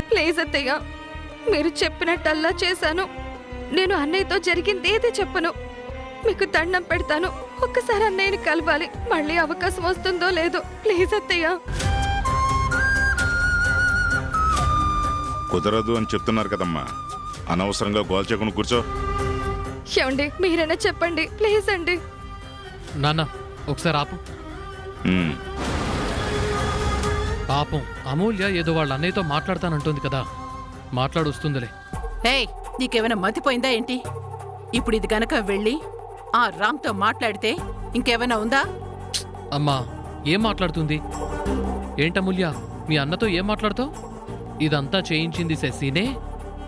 Please అత్తయ్య, మీరు చెప్పినట్టల్లా చేశాను. నేను అన్నయ్యతో జరిగిందేది చెప్పను. మీకు దండం పెడతాను. ఒక్కసారి అన్నయ్యని కలవాలి. మళ్ళీ అవకాశం వస్తుందో లేదో. ప్లీజ్ అత్తయ్య. కుదరదు అని చెప్తున్నారు కదమ్మా, అనవసరంగా గోల్ చేయకుండా కూర్చో. ఏమండి, మీరైనా చెప్పండి ప్లీజ్ అండి. నాన్న ఒకసారి ఆపు. పాపం అమూల్య ఏదో వాళ్ళ అన్నయ్యతో మాట్లాడతానంటుంది కదా, మాట్లాడొస్తుందిలే. ఏయ్, నీకేమైనా మతిపోయిందా ఏంటి? ఇప్పుడు ఇది గనక వెళ్ళి ఆ రామ్తో మాట్లాడితే ఇంకేమైనా ఉందా? అమ్మా, ఏం మాట్లాడుతుంది? ఏంటమూల్య, మీ అన్నతో ఏం మాట్లాడుతావు? ఇదంతా చేయించింది శశినే,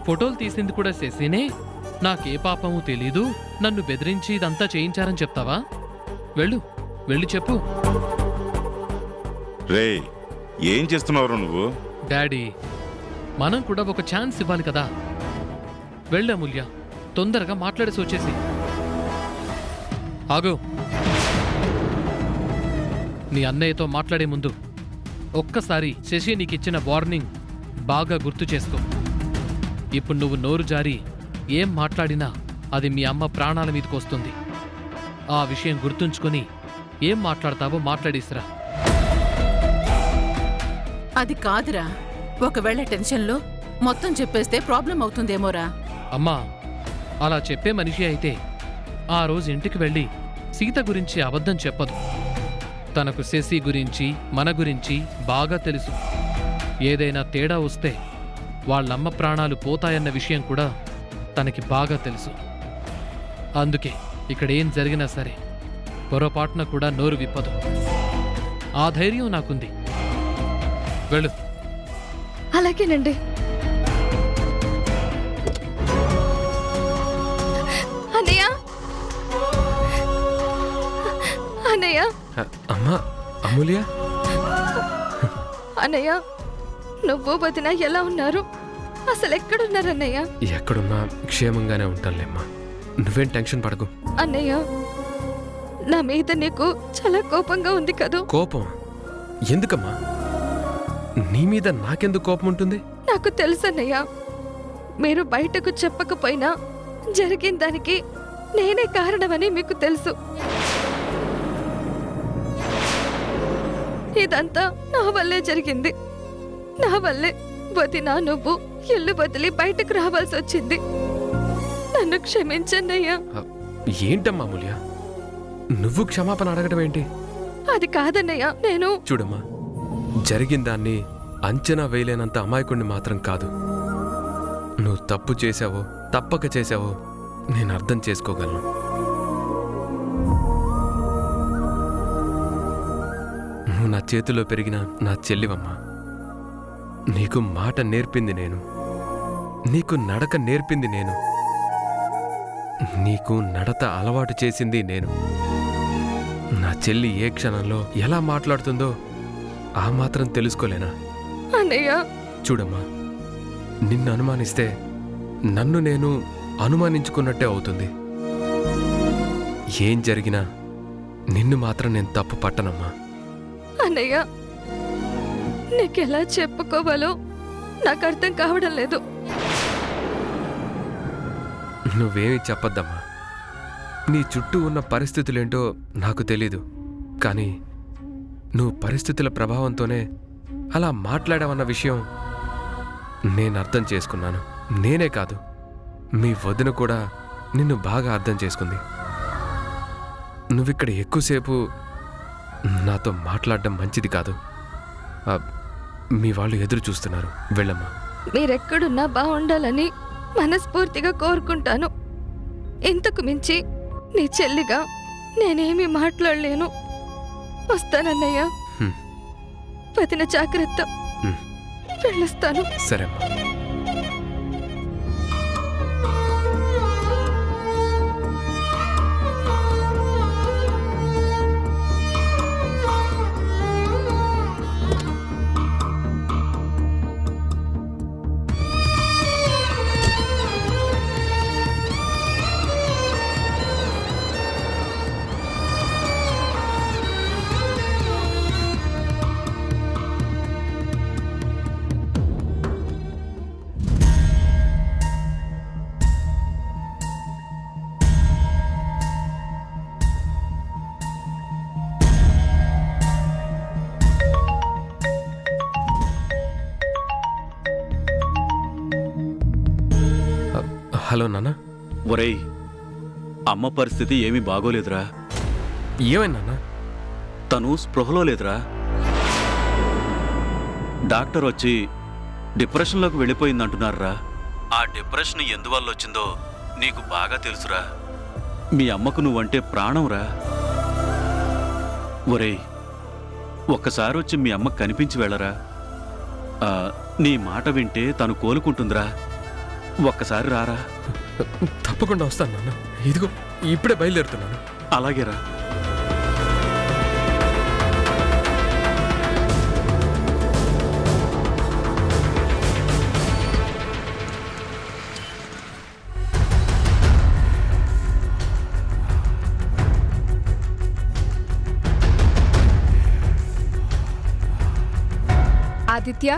ఫోటోలు తీసింది కూడా శశినే. నాకే పాపము తెలీదు, నన్ను బెదిరించి ఇదంతా చేయించారని చెప్తావా? వెళ్ళు, వెళ్ళి చెప్పు. రే, ఏం చేస్తున్నావు నువ్వు? డాడీ, మనం కూడా ఒక ఛాన్స్ ఇవ్వాలి కదా. వెళ్ళు అమూల్య, తొందరగా మాట్లాడేసి వచ్చేసి. ఆగు. నీ అన్నయ్యతో మాట్లాడే ముందు ఒక్కసారి శశి నీకిచ్చిన వార్నింగ్ బాగా గుర్తు చేసుకో. ఇప్పుడు నువ్వు నోరు జారి ఏం మాట్లాడినా అది మీ అమ్మ ప్రాణాల మీదకి వస్తుంది. ఆ విషయం గుర్తుంచుకొని ఏం మాట్లాడతావో మాట్లాడేసిరా. అది కాదురా, ఒకవేళ టెన్షన్లో మొత్తం చెప్పేస్తే ప్రాబ్లం అవుతుందేమోరా. అమ్మా, అలా చెప్పే మనిషి అయితే ఆ రోజు ఇంటికి వెళ్ళి సీత గురించి అబద్ధం చెప్పదు. తనకు శశి గురించి మన గురించి బాగా తెలుసు. ఏదైనా తేడా వస్తే వాళ్ళమ్మ ప్రాణాలు పోతాయన్న విషయం కూడా తనకి బాగా తెలుసు. అందుకే ఇక్కడేం జరిగినా సరే పొరపాటున కూడా నోరు విప్పదు. ఆ ధైర్యం నాకుంది. వెళ్ళు. అలాగేనండి. అన్నయ్య, అన్నయ్య. అమ్మా అమూల్య. అన్నయ్య, నువ్వు వదిన ఎలా ఉన్నారు? అసలు ఎక్కడున్నారన్నయ్య? ఎక్కడున్నా క్షేమంగానే ఉంటానులేమ్మా, నువ్వేం టెన్షన్ పడకు. అన్నయ్య, నా మీద నీకు చాలా కోపంగా ఉంది కదూ? కోపం ఎందుకమ్మా? నీ మీద నాకెందుకు కోపం ఉంటుంది? నాకు తెలుసన్నయ్య, మీరు బయటకు చెప్పకపోయినా జరిగిన దానికి నేనే కారణమని మీకు తెలుసు. ఇదంతా నా వల్లే జరిగింది. నా వల్లే వదిన నువ్వు ఇల్లు వదిలి బయటకు రావాల్సి వచ్చింది. నన్ను క్షమించన్నయ్యా. ఏంటమ్మా అమూల్య, నువ్వు క్షమాపణ అడగడం ఏంటి? అది కాదన్నయ్య, నేను చూడమ్మా, జరిగిన దాన్ని అంచనా వేయలేనంత అమాయకుణ్ణి మాత్రం కాదు. నువ్వు తప్పు చేశావో తప్పక చేశావో నేను అర్థం చేసుకోగలను. నువ్వు నా చేతిలో పెరిగిన నా చెల్లివమ్మా. నీకు మాట నేర్పింది నేను, నీకు నడక నేర్పింది నేను, నీకు నడత అలవాటు చేసింది నేను. నా చెల్లి ఏ క్షణంలో ఎలా మాట్లాడుతుందో ఆ మాత్రం తెలుసుకోలేనా? అన్నయ్య, చూడమ్మా, నిన్ను అనుమానిస్తే నన్ను నేను అనుమానించుకున్నట్టే అవుతుంది. ఏం జరిగినా నిన్ను మాత్రం నేను తప్పు పట్టనమ్మా. అన్నయ్య, నీకెలా చెప్పుకోవాలో నాకు అర్థం కావడం లేదు. నువ్వేమీ చెప్పొద్దమ్మా. నీ చుట్టూ ఉన్న పరిస్థితులేంటో నాకు తెలీదు, కానీ నువ్వు పరిస్థితుల ప్రభావంతోనే అలా మాట్లాడావన్న విషయం నేను అర్థం చేసుకున్నాను. నేనే కాదు, మీ వదిన కూడా నిన్ను బాగా అర్థం చేసుకుంది. నువ్విక్కడ ఎక్కువసేపు నాతో మాట్లాడడం మంచిది కాదు. మీ వాళ్ళు ఎదురు చూస్తున్నారు, వెళ్ళమ్మా. మీరెక్కడున్నా బాగుండాలని మనస్ఫూర్తిగా కోరుకుంటాను. ఇంతకు మించి నీ చెల్లిగా నేనేమీ మాట్లాడలేను. వస్తానన్నయ్య. వదిన జాగ్రత్త. వెళ్ళొస్తాను. సరే అమ్మా. ఒరేయ్, అమ్మ పరిస్థితి ఏమీ బాగోలేదురా. ఏమైందన్నా? తను స్పృహలో లేదురా. డాక్టర్ వచ్చి డిప్రెషన్లోకి వెళ్ళిపోయిందంటున్నారా. ఆ డిప్రెషన్ ఎందువల్ల వచ్చిందో నీకు బాగా తెలుసురా. మీ అమ్మకు నువ్వంటే ప్రాణంరా. ఒరేయ్, ఒక్కసారి వచ్చి మీ అమ్మకు కనిపించి వెళ్ళరా. నీ మాట వింటే తను కోలుకుంటుందిరా. ఒక్కసారి రారా. తప్పకుండా వస్తాను నాన్న. ఇదిగో ఇప్పుడే బయలుదేరుతున్నాను. అలాగేరా. ఆదిత్య,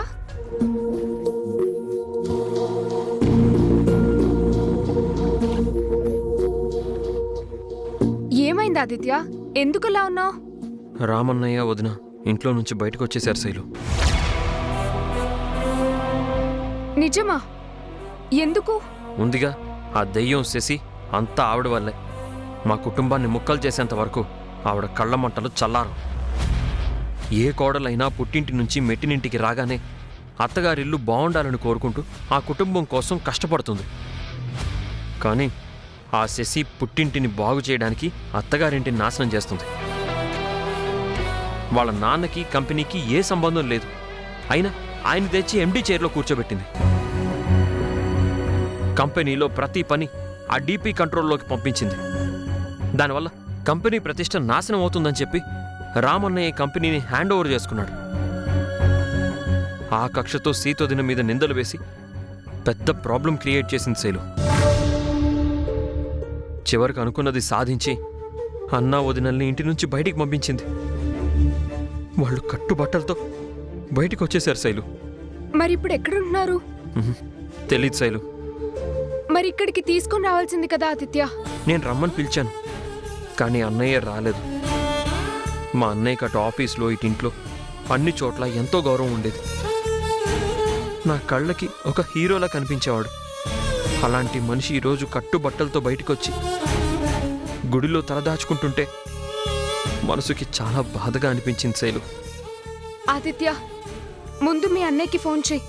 ఏమైంది ఆదిత్య? ఎందుకులా ఉన్నావు? రామన్నయ్య వదిన ఇంట్లో నుంచి బయటకు వచ్చేశారు శైలు. నిజమా? ఎందుకు? ఉందిగా ఆ దెయ్యం శశి, అంతా ఆవిడ వల్లే. మా కుటుంబాన్ని ముక్కలు చేసేంత వరకు ఆవిడ కళ్ళ మంటలు చల్లారు. ఏ కోడలైనా పుట్టింటి నుంచి మెట్టినింటికి రాగానే అత్తగారిల్లు బాగుండాలని కోరుకుంటూ ఆ కుటుంబం కోసం కష్టపడుతుంది. కానీ ఆ శశి పుట్టింటిని బాగు చేయడానికి అత్తగారింటిని నాశనం చేస్తుంది. వాళ్ళ నాన్నకి కంపెనీకి ఏ సంబంధం లేదు, అయినా ఆయన తెచ్చి ఎండీ చైర్లో కూర్చోబెట్టింది. కంపెనీలో ప్రతి పని ఆ డీపీ కంట్రోల్లోకి పంపించింది. దానివల్ల కంపెనీ ప్రతిష్ట నాశనం అవుతుందని చెప్పి రామన్నయ్య కంపెనీని హ్యాండ్ ఓవర్ చేసుకున్నాడు. ఆ కక్షతో సీతోదిన మీద నిందలు వేసి పెద్ద ప్రాబ్లం క్రియేట్ చేసింది శైలు. చివరికి అనుకున్నది సాధించి అన్నా వదినల్ని ఇంటి నుంచి బయటికి పంపించింది. వాళ్ళు కట్టుబట్టలతో బయటికి వచ్చేశారు శైలు. మరి ఇప్పుడు ఎక్కడుంటున్నారు? తెలీదు శైలు. మరి ఇక్కడికి తీసుకుని రావాల్సింది కదా ఆదిత్య. నేను రమ్మని పిలిచాను, కానీ అన్నయ్య రాలేదు. మా అన్నయ్యకి అటు ఆఫీస్లో ఇటు ఇంట్లో అన్ని చోట్ల ఎంతో గౌరవం ఉండేది. నా కళ్ళకి ఒక హీరోలా కనిపించేవాడు. అలాంటి మనిషి ఈరోజు కట్టుబట్టలతో బయటకొచ్చి గుడిలో తలదాచుకుంటుంటే మనసుకి చాలా బాధగా అనిపించింది శైలు. ఆదిత్య, ముందు మీ అన్నయ్యకి ఫోన్ చేయి.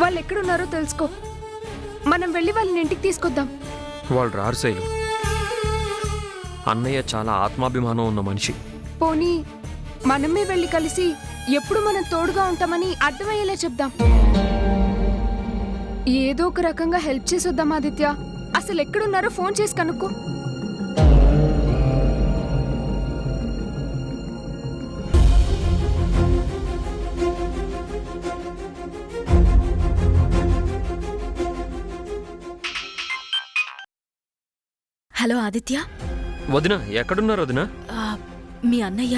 వాళ్ళు ఎక్కడున్నారో తెలుసుకో. మనం వెళ్ళి వాళ్ళని ఇంటికి తీసుకొద్దాం. వాళ్ళు రారు శైలు. అన్నయ్య చాలా ఆత్మాభిమానం ఉన్న మనిషి. పోనీ మనమే వెళ్ళి కలిసి ఎప్పుడు మనం తోడుగా ఉంటామని అర్థమయ్యేలా చెప్దాం. ఏదో ఒక రకంగా హెల్ప్ చేసొద్దాం ఆదిత్య. అసలు ఎక్కడున్నారో ఫోన్ చేసి కనుక్కో. హలో ఆదిత్య. వదిన, ఎక్కడున్నారు వదిన? మీ అన్నయ్య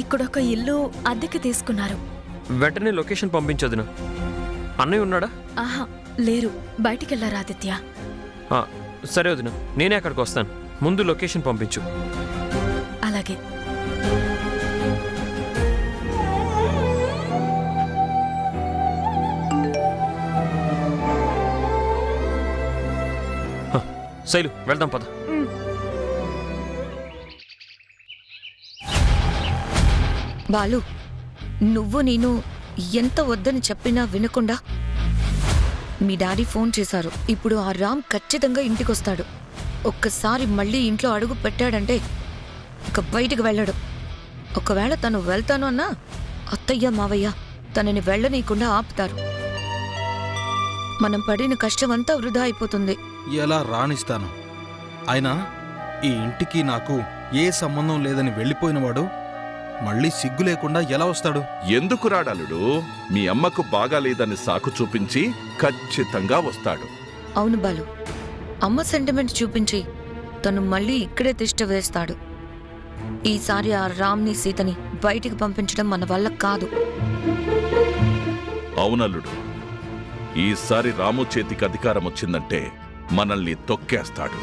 ఇక్కడొక ఇల్లు అద్దెకి తీసుకున్నారు. వెంటనే లొకేషన్ పంపించొదిన. అన్నయ్య ఉన్నాడా? ఆహా, లేరు, బయటికెళ్లారు ఆదిత్య. సరే వదిన, నేనే అక్కడికి వస్తాను. ముందు లొకేషన్ పంపించు. అలాగే. శైలు, వెళ్దాం పద. బాలు, నువ్వు నేను ఎంత వద్దని చెప్పినా వినకుండా మీ డాడీ ఫోన్ చేశారు. ఇప్పుడు ఆ రామ్ ఖచ్చితంగా ఇంటికొస్తాడు. ఒక్కసారి మళ్ళీ ఇంట్లో అడుగు పెట్టాడంటే ఇక బయటికి వెళ్ళడు. ఒకవేళ తను వెళ్తాను అన్నా అత్తయ్య మావయ్య తనని వెళ్ళనీయకుండా ఆపుతారు. మనం పడిన కష్టమంతా వృధా అయిపోతుంది. ఎలా రాణిస్తాను? అయినా ఈ ఇంటికి నాకు ఏ సంబంధం లేదని వెళ్ళిపోయినవాడు మళ్ళీ సిగ్గు లేకుండా ఎలా వస్తాడు? ఎందుకు రాడాలుడు? మీ అమ్మకు బాగాలేదని సాకు చూపించి ఖచ్చితంగా వస్తాడు. అవును బాలు, అమ్మ సెంటిమెంట్ చూపించి తను మళ్ళీ ఇక్కడే తిష్ట వేస్తాడు. ఈసారి ఆ రామ్ని సీతని బయటికి పంపించడం మన వల్ల కాదు. అవునల్లుడు, ఈసారి రాము చేతికి అధికారం వచ్చిందంటే మనల్ని తొక్కేస్తాడు.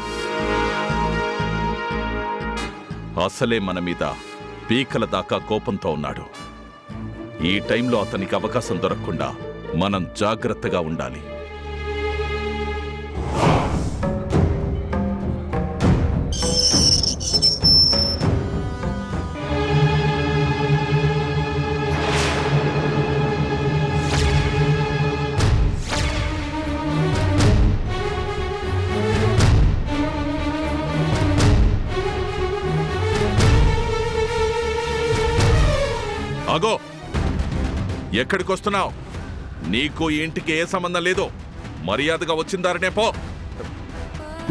అసలే మన మీద పీకల దాకా కోపంతో ఉన్నాడు. ఈ టైంలో అతనికి అవకాశం దొరకకుండా మనం జాగ్రత్తగా ఉండాలి. ఆగో, ఎక్కడికొస్తున్నావు? నీకు ఈ ఇంటికి ఏ సంబంధం లేదు. మర్యాదగా వచ్చిందారనే పో.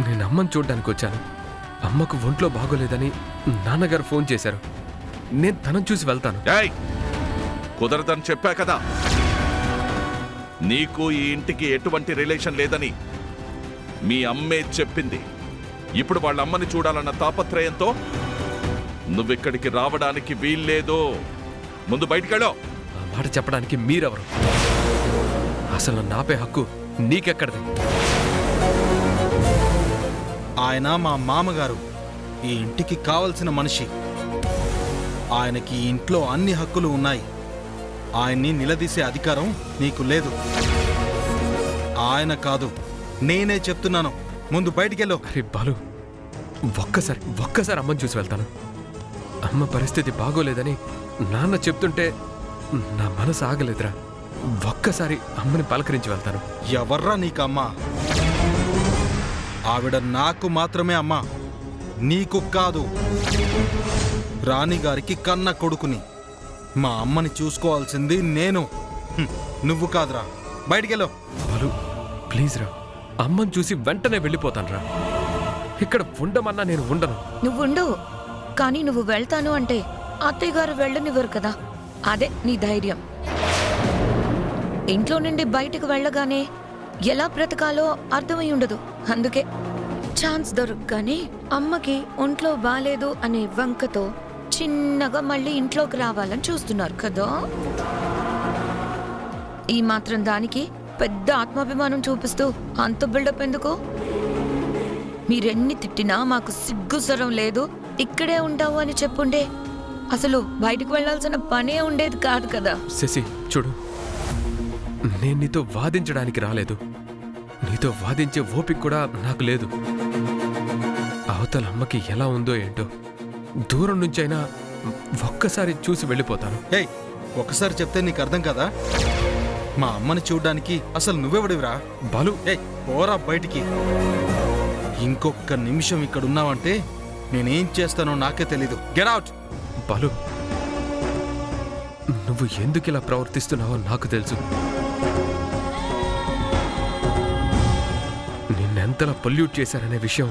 నేను అమ్మని చూడ్డానికి వచ్చాను. అమ్మకు ఒంట్లో బాగోలేదని నాన్నగారు ఫోన్ చేశారు. నేను తనను చూసి వెళ్తాను. ఏయ్, కుదరదని చెప్పా కదా. నీకు ఈ ఇంటికి ఎటువంటి రిలేషన్ లేదని మీ అమ్మే చెప్పింది. ఇప్పుడు వాళ్ళ అమ్మని చూడాలన్న తాపత్రయంతో నువ్విక్కడికి రావడానికి వీల్లేదు. ముందు బయటికెళ్ళో. ఆ మాట చెప్పడానికి మీరెవరు? అసలు నాపే హక్కు నీకెక్కడది? ఆయన మా మామగారు, ఈ ఇంటికి కావలసిన మనిషి. ఆయనకి ఈ ఇంట్లో అన్ని హక్కులు ఉన్నాయి. ఆయన్ని నిలదీసే అధికారం నీకు లేదు. ఆయన కాదు, నేనే చెప్తున్నాను. ముందు బయటికెళ్ళు. అరే బాలు, ఒక్కసారి అమ్మని చూసి వెళ్తాను. అమ్మ పరిస్థితి బాగోలేదని నాన్న చెప్తుంటే నా మనసు ఆగలేదురా. ఒక్కసారి అమ్మని పలకరించి వెళ్తాను. ఎవర్రా నీకు అమ్మా? ఆవిడ నాకు మాత్రమే అమ్మా, నీకు కాదు. రాణిగారికి కన్న కొడుకుని. మా అమ్మని చూసుకోవాల్సింది నేను, నువ్వు కాదురా. బయటికెళ్ళు. బాలు ప్లీజ్ రా, అమ్మని చూసి వెంటనే వెళ్ళిపోతాను రా. ఇక్కడ ఉండమన్నా నేను ఉండను. నువ్వుండు, కానీ నువ్వు వెళ్తాను అంటే అత్తయ్య గారు వెళ్ళనివ్వరు కదా. అదే నీ ధైర్యం. ఇంట్లో నుండి బయటకు వెళ్ళగానే ఎలా బ్రతకాలో అర్థమై ఉండదు. అందుకే ఛాన్స్ దొరకగానే అమ్మకి ఒంట్లో బాలేదు అనే వంకతో చిన్నగా మళ్ళీ ఇంట్లోకి రావాలని చూస్తున్నారు కదా. ఈ మాత్రం దానికి పెద్ద ఆత్మాభిమానం చూపిస్తూ అంత బిల్డప్ ఎందుకు? మీరెన్ని తిట్టినా మాకు సిగ్గుసరం లేదు, ఇక్కడే ఉంటావు అని చెప్పుండే అసలు బయటకు వెళ్లాల్సిన పనే ఉండేది కాదు కదా. శశి చూడు, నేను నీతో వాదించడానికి రాలేదు. నీతో వాదించే ఓపిక కూడా నాకు లేదు. అవతల అమ్మకి ఎలా ఉందో ఏంటో దూరం నుంచైనా ఒక్కసారి చూసి వెళ్ళిపోతాను. ఏయ్, ఒకసారి చెప్తే నీకు అర్థం కదా? మా అమ్మని చూడ్డానికి అసలు నువ్వెవడివిరా? బాలు ఏయ్, పోరా బయటికి. ఇంకొక నిమిషం ఇక్కడున్నావంటే నేనేం చేస్తానో నాకే తెలీదు. Get out. బాలు, నువ్వు ఎందుకు ఇలా ప్రవర్తిస్తున్నావో నాకు తెలుసు. నిన్నెంతలా పొల్యూట్ చేశారనే విషయం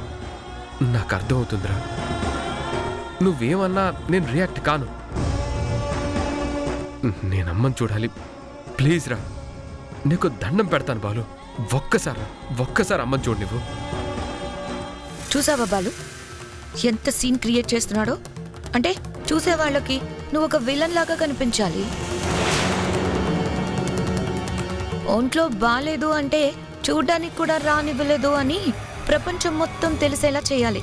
నాకు అర్థమవుతుందిరా. నువ్వేమన్నా నేను రియాక్ట్ కాను. నేనమ్మని చూడాలి, ప్లీజ్ రా. నీకు దండం పెడతాను బాలు. ఒక్కసారి అమ్మని చూడు. నువ్వు చూసావా బాలు ఎంత సీన్ క్రియేట్ చేస్తున్నాడో? అంటే చూసేవాళ్ళకి నువ్వు ఒక విలన్ లాగా కనిపించాలి. ఒంట్లో బాలేదు అంటే చూడ్డానికి కూడా రానివ్వలేదు అని ప్రపంచం మొత్తం తెలిసేలా చేయాలి.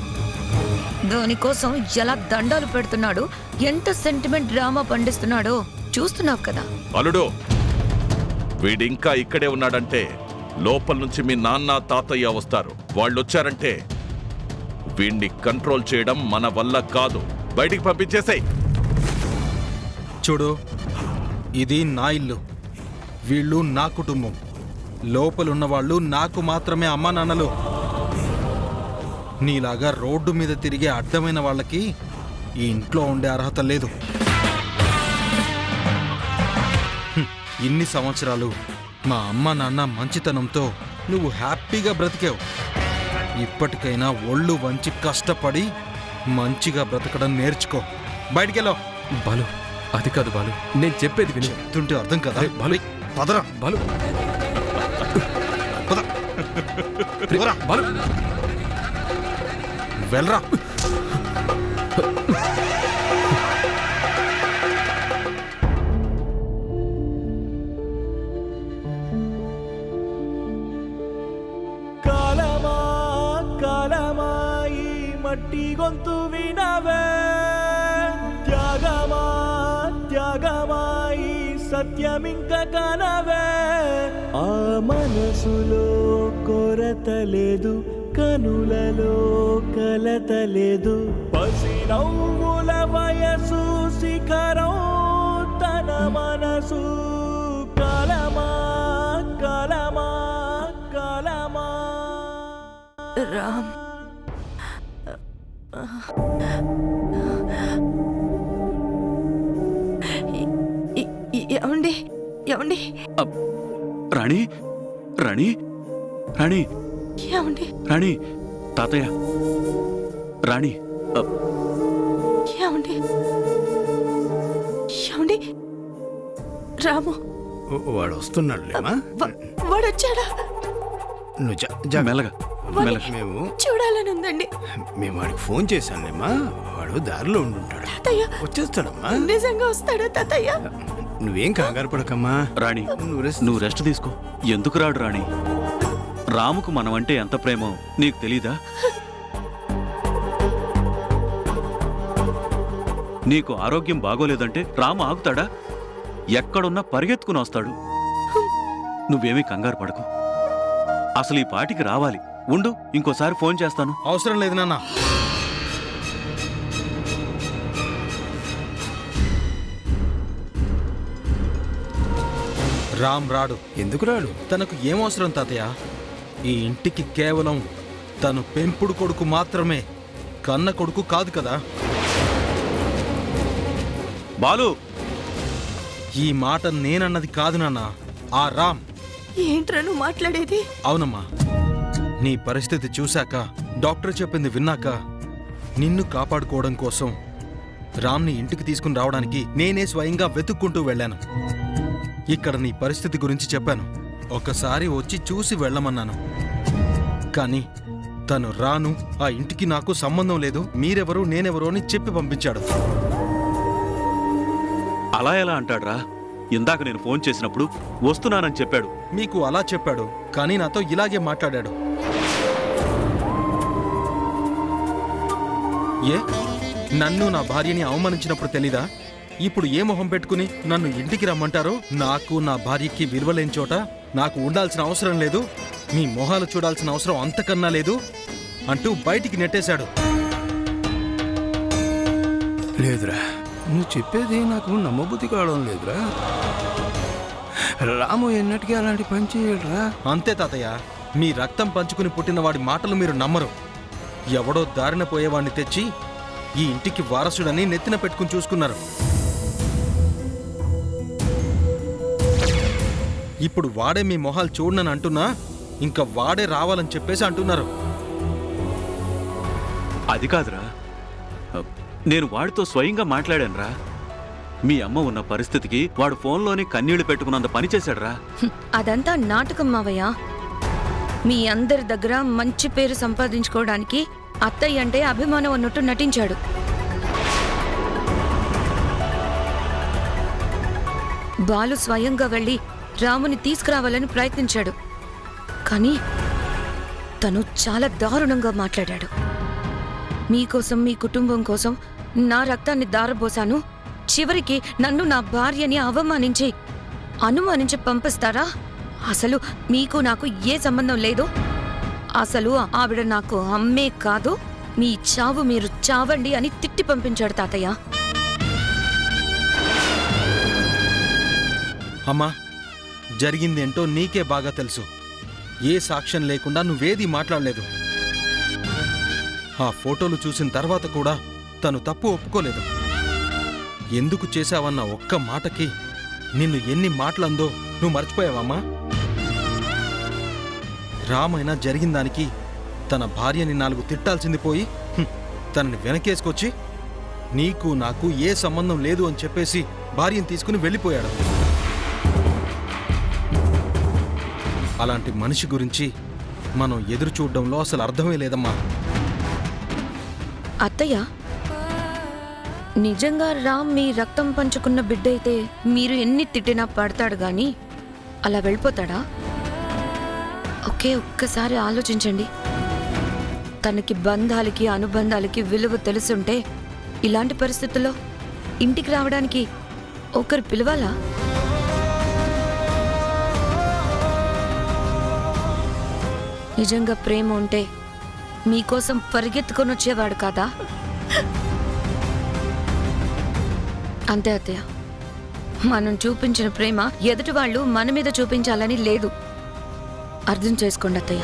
దానికోసం ఎలా దండాలు పెడుతున్నాడు, ఎంత సెంటిమెంట్ డ్రామా పండిస్తున్నాడో చూస్తున్నావు కదా. అల్లుడు, వీడింకా ఇక్కడే ఉన్నాడంటే లోపల నుంచి మీ నాన్న తాతయ్య వస్తారు. వాళ్ళొచ్చారంటే వీణ్ణి కంట్రోల్ చేయడం మన వల్ల కాదు. బయటికి పంపించేసాయి. చూడు, ఇది నా ఇల్లు, వీళ్ళు నా కుటుంబం. లోపలున్న వాళ్ళు నాకు మాత్రమే అమ్మా నాన్నలు. నీలాగా రోడ్డు మీద తిరిగే అడ్డమైన వాళ్ళకి ఈ ఇంట్లో ఉండే అర్హత లేదు. ఇన్ని సంవత్సరాలు మా అమ్మ నాన్న మంచితనంతో నువ్వు హ్యాపీగా బ్రతికావు. ఇప్పటికైనా ఒళ్ళు వంచి కష్టపడి మంచిగా బ్రతకడం నేర్చుకో. బయటికెళ్ళో. బాలు, అది కాదు బాలు, నేను చెప్పేది విని. చెప్తుంటే అర్థం కదా. బాలు, పదరా బాలు, పద. బాలు, వెళ్ళరా. కాలమాయి మట్టి గొంతు వినవే, త్యాగమాయి సత్యమింక కనవే. ఆ మనసులో కొరత లేదు, కనులలో కలత లేదు. పసి నవ్వుల వయసు శిఖరం తన మనసు. కాలమా కాలమా కాలమా. రామ్, ఏమండి రాణి రాణి రాణి ఏమండి రాణి తాతయ్య రాణి ఏమండి ఏమండి రాము వాడు వస్తున్నాడులేమా వాడు వచ్చాడా? నువ్వు మెల్లగా మెల్లగా మేము చూడాలని ఉందండి. వాడికి ఫోన్ చేశానులేమా, వాడు దారిలో ఉండుంటాడు. తాతయ్య వచ్చేస్తాడమ్మా. నిజంగా వస్తాడా తాతయ్య? నువ్వేం కంగారు పడకమ్మా. రాణి నువ్వు రెస్ట్ తీసుకో. ఎందుకు రాడు రాణి? రాముకు మనమంటే ఎంత ప్రేమో నీకు తెలీదా? నీకు ఆరోగ్యం బాగోలేదంటే రాము ఆగుతాడా? ఎక్కడున్నా పరిగెత్తుకుని వస్తాడు. నువ్వేమీ కంగారు పడకు. అసలు ఈ పాటికి రావాలి. ఉండు, ఇంకోసారి ఫోన్ చేస్తాను. అవసరం లేదు నాన్న. రామ్ రాడు. ఎందుకు రాడు? తనకు ఏం అవసరం తాతయ్య? ఈ ఇంటికి కేవలం తను పెంపుడు కొడుకు మాత్రమే, కన్న కొడుకు కాదు కదా. బాలు, ఈ మాట నేనన్నది కాదు నాన్న, ఆ రామ్. ఏంట్రా నువ్వు మాట్లాడేది? అవునమ్మా, నీ పరిస్థితి చూశాక, డాక్టర్ చెప్పింది విన్నాక, నిన్ను కాపాడుకోవడం కోసం రామ్ని ఇంటికి తీసుకుని రావడానికి నేనే స్వయంగా వెతుక్కుంటూ వెళ్ళాను. ఇక్కడ నీ పరిస్థితి గురించి చెప్పాను. ఒకసారి వచ్చి చూసి వెళ్ళమన్నాను. కానీ తను రాను, ఆ ఇంటికి నాకు సంబంధం లేదు, మీరెవరు నేనెవరు అని చెప్పి పంపించాడు. అలా ఎలా అంటాడ్రా? ఇందాక నేను ఫోన్ చేసినప్పుడు వస్తున్నానని చెప్పాడు. మీకు అలా చెప్పాడు, కానీ నాతో ఇలాగే మాట్లాడాడు. ఏ నన్ను నా భార్యని అవమానించినప్పుడు తెలీదా? ఇప్పుడు ఏ మొహం పెట్టుకుని నన్ను ఇంటికి రమ్మంటారో? నాకు నా భార్యకి విలువలేని చోట నాకు ఉండాల్సిన అవసరం లేదు, మీ మొహాలు చూడాల్సిన అవసరం అంతకన్నా లేదు అంటూ బయటికి నెట్టేశాడు. లేదురా, నువ్వు చెప్పేది నాకు నమ్మబుద్ధి కావడం లేదురా. రాము ఎన్నటికీ అలాంటి పని చేయడురా. అంతే తాతయ్య, మీ రక్తం పంచుకుని పుట్టిన వాడి మాటలు మీరు నమ్మరు. ఎవడో దారిన పోయేవాడిని తెచ్చి ఈ ఇంటికి వారసుడని నెత్తిన పెట్టుకుని చూసుకున్నారు. ఇప్పుడు వాడే మీ మొహాలు చూడనని అంటున్నా, ఇంకా వాడే రావాలని చెప్పేసి అంటున్నారు. అది కాదురా, నేను వాడితో స్వయంగా మాట్లాడానురా. మీ అమ్మ ఉన్న పరిస్థితికి వాడు ఫోన్లోనే కన్నీళ్లు పెట్టుకున్నంత పని చేశాడురా. అదంతా నాటకం మావయ్య. మీ అందరి దగ్గర మంచి పేరు సంపాదించుకోవడానికి అత్తయ్య అంటే అభిమానం అన్నట్టు నటించాడు. బాలు స్వయంగా వెళ్ళి రాముని తీసుకురావాలని ప్రయత్నించాడు. కానీ తను చాలా దారుణంగా మాట్లాడాడు. మీకోసం, మీ కుటుంబం కోసం నా రక్తాన్ని దారబోసాను, చివరికి నన్ను, నా భార్యని అనుమానించి పంపిస్తారా? అసలు మీకు నాకు ఏ సంబంధం లేదు. అసలు ఆవిడ నాకు అమ్మే కాదు, మీ చావు మీరు చావండి అని తిట్టి పంపించాడు తాతయ్య. అమ్మా, జరిగిందేంటో నీకే బాగా తెలుసు. ఏ సాక్ష్యం లేకుండా నువ్వేదీ మాట్లాడలేదు. ఆ ఫోటోలు చూసిన తర్వాత కూడా తను తప్పు ఒప్పుకోలేదు. ఎందుకు చేశావన్న ఒక్క మాటకి నిన్ను ఎన్ని మాటలందో నువ్వు మర్చిపోయావమ్మా? రామైనా జరిగిన దానికి తన భార్యని 4 తిట్టాల్సింది పోయి తనని వెనకేసుకొచ్చి నీకు నాకు ఏ సంబంధం లేదు అని చెప్పేసి భార్యని తీసుకుని వెళ్ళిపోయాడు. అలాంటి మనిషి గురించి మనం ఎదురు చూడడంలో అసలు అర్థమే లేదమ్మా. అత్తయ్య, నిజంగా రామ్ మీ రక్తం పంచుకున్న బిడ్డ అయితే మీరు ఎన్ని తిట్టినా పడతాడు గాని అలా వెళ్ళిపోతాడా? ఒక్కసారి ఆలోచించండి. తనకి బంధాలకి, అనుబంధాలకి విలువ తెలుసుంటే ఇలాంటి పరిస్థితుల్లో ఇంటికి రావడానికి ఒకరు పిలవాలా? నిజంగా ప్రేమ ఉంటే మీకోసం పరిగెత్తుకొని వచ్చేవాడు కాదా? అంతే అత్తయ్య, మనం చూపించిన ప్రేమ ఎదుటి వాళ్ళు మన మీద చూపించాలని లేదు. అర్థం చేసుకోండి అత్తయ్య.